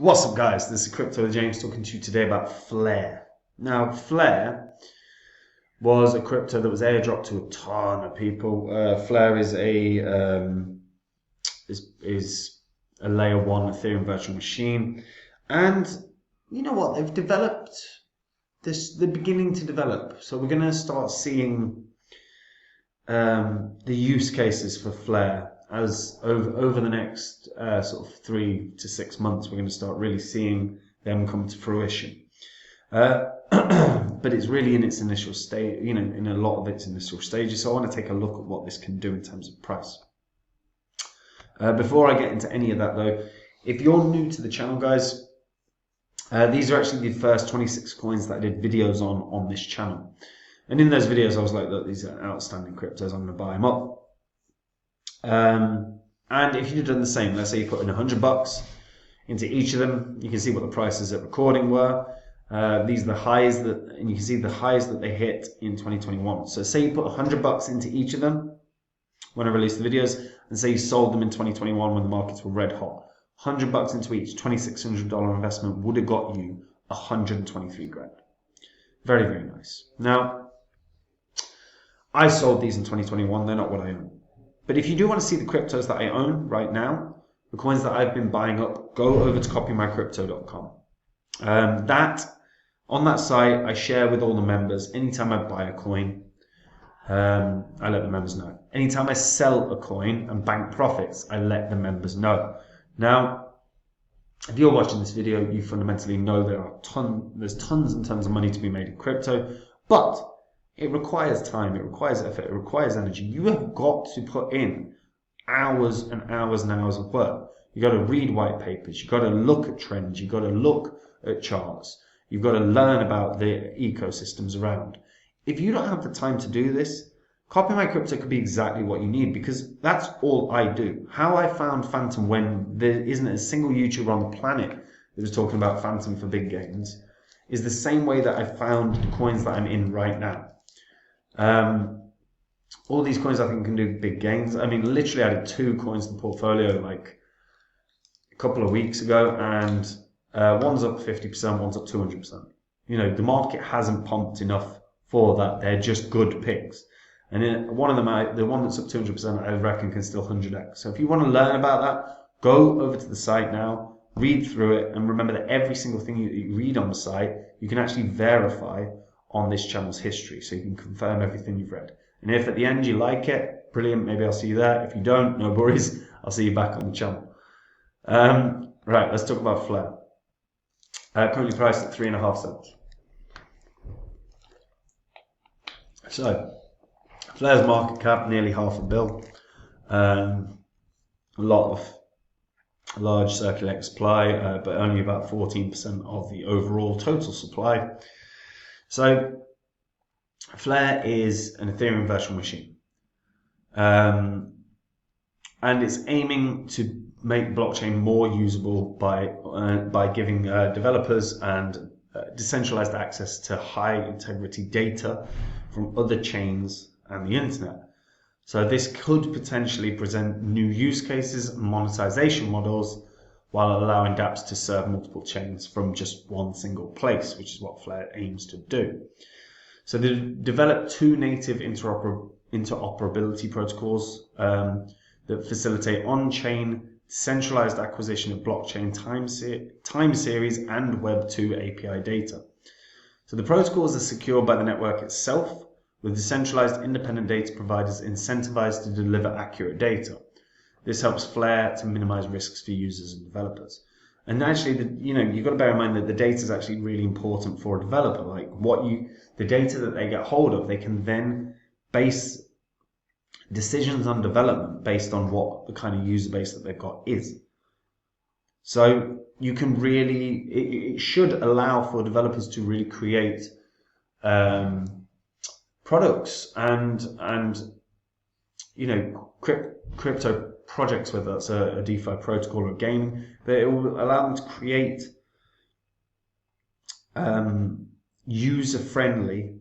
What's up, guys? This is Crypto James talking to you today about Flare. Now, Flare was a crypto that was airdropped to a ton of people. Flare is a layer one Ethereum virtual machine, and you know what? They've developed this. They're beginning to develop, so we're going to start seeing the use cases for Flare. As over the next sort of 3 to 6 months, we're going to start really seeing them come to fruition. But it's really in its initial stage, in a lot of its initial stages. So I want to take a look at what this can do in terms of price. Before I get into any of that, though, if you're new to the channel, guys, these are actually the first 26 coins that I did videos on this channel. And in those videos, I was like, look, these are outstanding cryptos. I'm going to buy them up. And if you'd done the same, let's say you put in $100 into each of them, you can see what the prices at recording were. These are the highs and you can see the highs that they hit in 2021. So say you put $100 into each of them when I released the videos, and say you sold them in 2021 when the markets were red hot. $100 into each, $2,600 investment would have got you 123 grand. Very, very nice. Now, I sold these in 2021. They're not what I own. But if you do want to see the cryptos that I own right now, the coins that I've been buying up, go over to copymycrypto.com. On that site, I share with all the members. Anytime I buy a coin, I let the members know. Anytime I sell a coin and bank profits, I let the members know. Now, if you're watching this video, you fundamentally know there's tons and tons of money to be made in crypto, but it requires time, it requires effort, it requires energy. You have got to put in hours and hours and hours of work. You've got to read white papers, you've got to look at trends, you've got to look at charts, you've got to learn about the ecosystems around. If you don't have the time to do this, Copy My Crypto could be exactly what you need, because that's all I do. How I found Phantom when there isn't a single YouTuber on the planet that was talking about Phantom for big gains is the same way that I found the coins that I'm in right now. All these coins I think can do big gains. I mean, literally I added 2 coins to the portfolio like a couple of weeks ago, and one's up 50%, one's up 200%. The market hasn't pumped enough for that. They're just good picks. And one of them, the one that's up 200%, I reckon can still 100x. So if you want to learn about that, go over to the site now, read through it, and remember that every single thing you read on the site, you can actually verify on this channel's history, so you can confirm everything you've read. And if at the end you like it, brilliant, maybe I'll see you there. If you don't, no worries, I'll see you back on the channel. Right, let's talk about Flare. Currently priced at 3.5 cents. So, Flare's market cap, nearly $500 million. A lot of large circulating supply, but only about 14% of the overall total supply. So, Flare is an Ethereum virtual machine, and it's aiming to make blockchain more usable by giving developers and decentralized access to high integrity data from other chains and the internet. So this could potentially present new use cases and monetization models, while allowing dApps to serve multiple chains from just one single place, which is what Flare aims to do. So they developed 2 native interoperability protocols that facilitate on-chain centralized acquisition of blockchain time series and Web 2 API data. So the protocols are secured by the network itself, with decentralized independent data providers incentivized to deliver accurate data. This helps Flare to minimize risks for users and developers. And actually, you've got to bear in mind that the data is actually really important for a developer. Like the data that they get hold of, they can then base decisions on development based on what the kind of user base that they've got is. So you can it should allow for developers to really create products and crypto projects, whether that's a DeFi protocol or gaming, but it will allow them to create user-friendly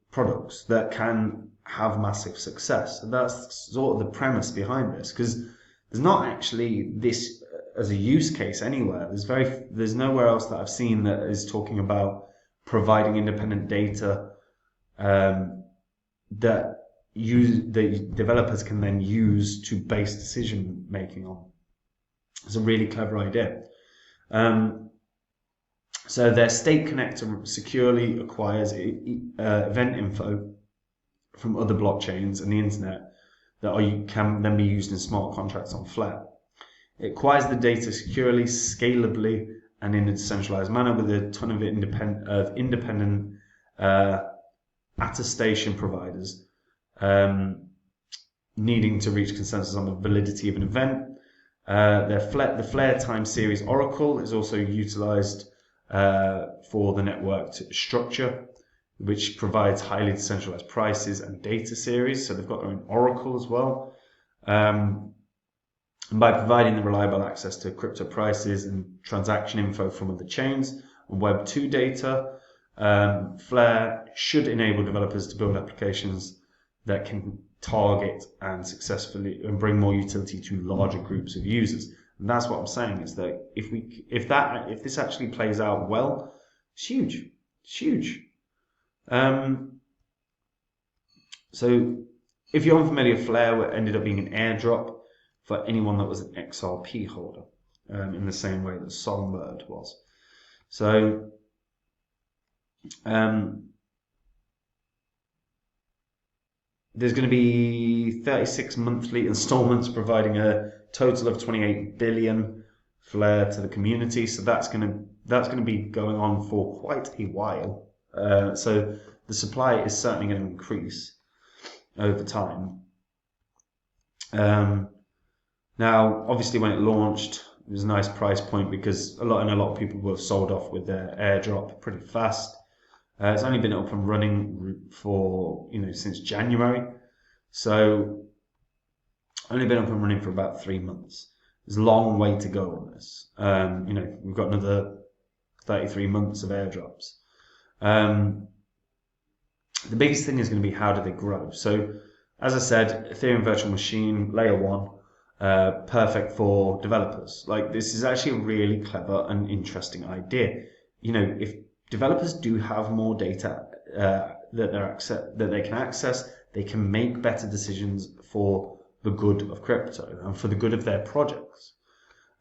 products that can have massive success. And that's sort of the premise behind this, because there's not actually this as a use case anywhere. There's nowhere else that I've seen that is talking about providing independent data that developers can then use to base decision making on. It's a really clever idea. So their state connector securely acquires event info from other blockchains and the internet that can then be used in smart contracts on Flare. It acquires the data securely, scalably, and in a decentralized manner with a ton of independent attestation providers needing to reach consensus on the validity of an event. The Flare time series oracle is also utilized for the network structure, which provides highly decentralized prices and data series. So they've got their own oracle as well. And by providing the reliable access to crypto prices and transaction info from other chains and Web 2 data, Flare should enable developers to build applications that can target and successfully and bring more utility to larger groups of users. And that's what I'm saying, is that if this actually plays out well, it's huge. It's huge. So if you're unfamiliar, Flare ended up being an airdrop for anyone that was an XRP holder, in the same way that Songbird was. So there's going to be 36 monthly installments providing a total of 28 billion Flare to the community. So that's going to be going on for quite a while. So the supply is certainly going to increase over time. Now, obviously, when it launched, it was a nice price point because a lot of people were sold off with their airdrop pretty fast. It's only been up and running for since January, so only been up and running for about 3 months. There's a long way to go on this. We've got another 33 months of airdrops. The biggest thing is going to be, how do they grow? So, as I said, Ethereum Virtual Machine Layer 1, perfect for developers. Like, this is actually a really clever and interesting idea. If developers do have more data that they can access, they can make better decisions for the good of crypto and for the good of their projects.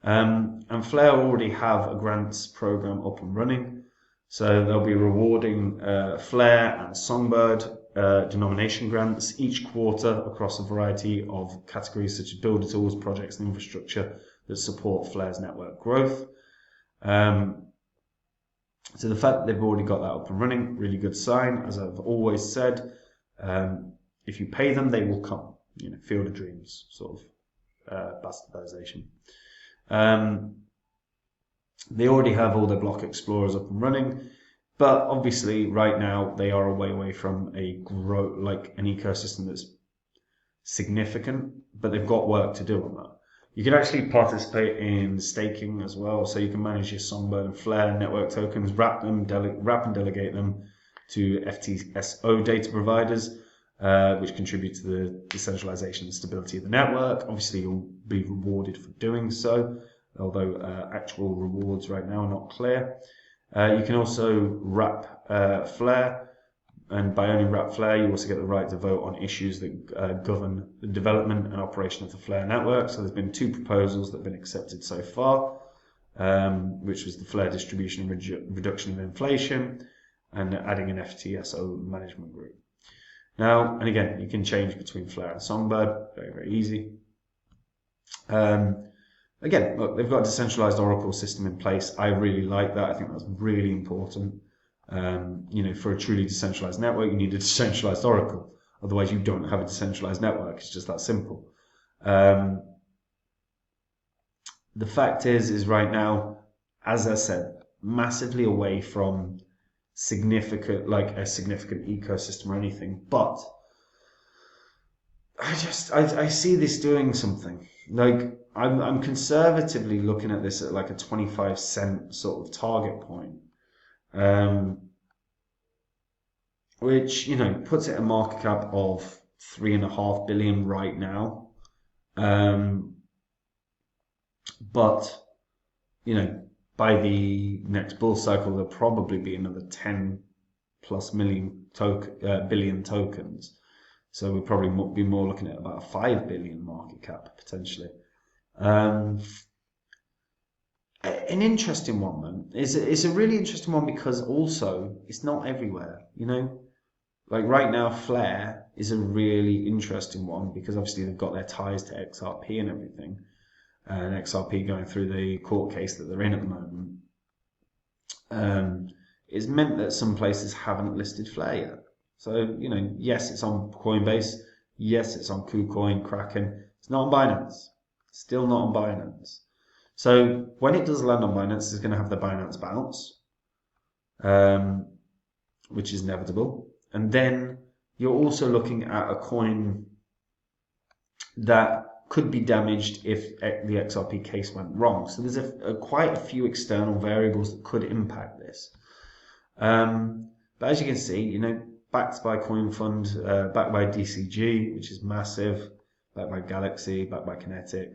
And Flare already have a grants program up and running. So they'll be rewarding Flare and Songbird denomination grants each quarter across a variety of categories such as builder tools, projects, and infrastructure that support Flare's network growth. So the fact that they've already got that up and running, really good sign. As I've always said, if you pay them, they will come. Field of Dreams sort of bastardization. They already have all their block explorers up and running, but obviously right now they are a way away from an ecosystem that's significant, but they've got work to do on that. You can actually participate in staking as well, so you can manage your Songbird and Flare network tokens, wrap and delegate them to FTSO data providers, which contribute to the decentralization and stability of the network. Obviously, you'll be rewarded for doing so, although actual rewards right now are not clear. You can also wrap Flare, and by owning Wrap Flare, you also get the right to vote on issues that govern the development and operation of the Flare network. So there's been 2 proposals that have been accepted so far, which was the Flare distribution and reduction of inflation, and adding an FTSO management group. Now, and again, you can change between Flare and Songbird, very, very easy. Again, look, they've got a decentralized Oracle system in place. I really like that. I think that's really important. For a truly decentralized network, you need a decentralized Oracle. Otherwise, you don't have a decentralized network. It's just that simple. The fact is right now, as I said, massively away from a significant ecosystem or anything. But I see this doing something. Like, I'm conservatively looking at this at like a 25-cent sort of target point. Which puts it at a market cap of 3.5 billion right now. But, you know, by the next bull cycle, there'll probably be another 10 plus billion tokens. So we'll probably be more looking at about a 5 billion market cap potentially. An interesting one, man. It's a really interesting one because also it's not everywhere, you know. Like right now, Flare is a really interesting one because obviously they've got their ties to XRP and everything, and XRP going through the court case that they're in at the moment. It's meant that some places haven't listed Flare yet. So, you know, yes, it's on Coinbase. Yes, it's on KuCoin, Kraken. It's not on Binance. Still not on Binance. So when it does land on Binance, it's going to have the Binance bounce, which is inevitable. And then you're also looking at a coin that could be damaged if the XRP case went wrong. So there's quite a few external variables that could impact this. But as you can see, you know, backed by Coin Fund, backed by DCG, which is massive, backed by Galaxy, backed by Kinetic,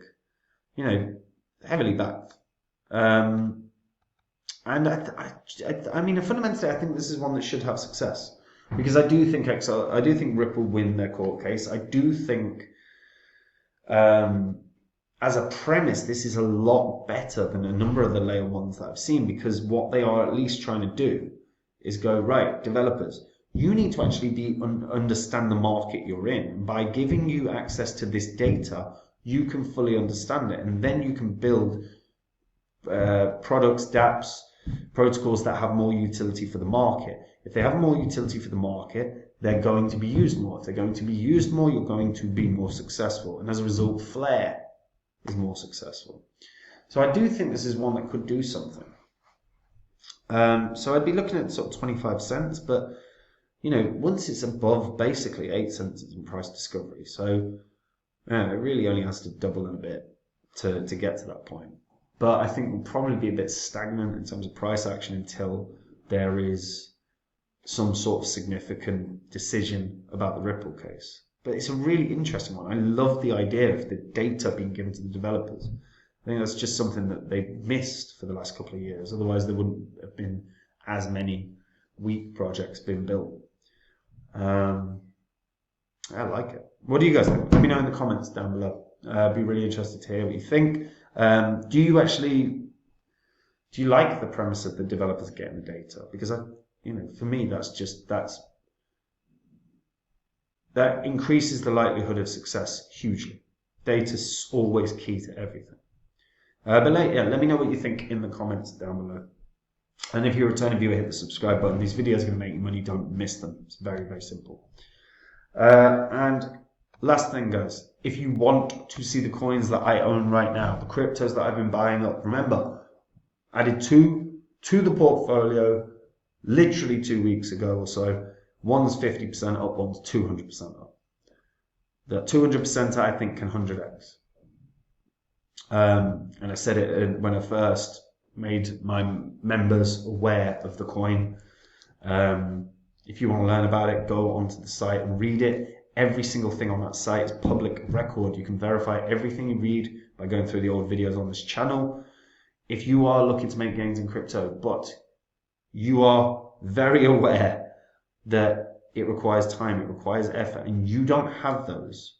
you know, heavily backed. And I mean, fundamentally, I think this is one that should have success because I do think Ripple win their court case. I do think, as a premise, this is a lot better than a number of the layer ones that I've seen because what they are at least trying to do is go, right, developers, you need to actually understand the market you're in. And by giving you access to this data, you can fully understand it. And then you can build products, dApps, protocols that have more utility for the market. If they have more utility for the market, they're going to be used more. If they're going to be used more, you're going to be more successful. And as a result, Flare is more successful. So I do think this is one that could do something. So I'd be looking at sort of 25 cents, but you know, once it's above basically 8 cents in price discovery. So it really only has to double in a bit to get to that point. But I think we'll probably be a bit stagnant in terms of price action until there is some sort of significant decision about the Ripple case. But it's a really interesting one. I love the idea of the data being given to the developers. I think that's just something that they've missed for the last couple of years. Otherwise, there wouldn't have been as many weak projects being built. I like it. What do you guys think? Let me know in the comments down below. I'd be really interested to hear what you think. Do you like the premise of the developers getting the data? Because for me, that increases the likelihood of success hugely. Data's always key to everything. But let me know what you think in the comments down below. And if you're a returning viewer, hit the subscribe button. These videos are going to make you money. Don't miss them. It's very, very simple. And last thing, guys, if you want to see the coins that I own right now, the cryptos that I've been buying up, remember, I added two to the portfolio literally 2 weeks ago or so. One's 50% up, one's 200% up. The 200% I think can 100x. And I said it when I first made my members aware of the coin. If you want to learn about it, go onto the site and read it. Every single thing on that site is public record. You can verify everything you read by going through the old videos on this channel. If you are looking to make gains in crypto, but you are very aware that it requires time, it requires effort, and you don't have those,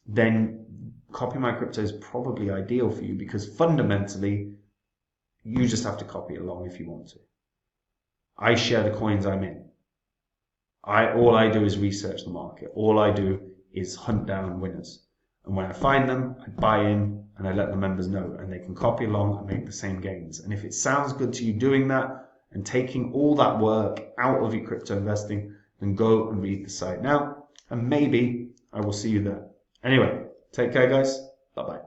then Copy My Crypto is probably ideal for you because fundamentally, you just have to copy along if you want to. I share the coins I'm in. All I do is research the market. All I do is hunt down winners. And when I find them, I buy in and I let the members know and they can copy along and make the same gains. And if it sounds good to you doing that and taking all that work out of your crypto investing, then go and read the site now. And maybe I will see you there. Anyway, take care, guys. Bye-bye.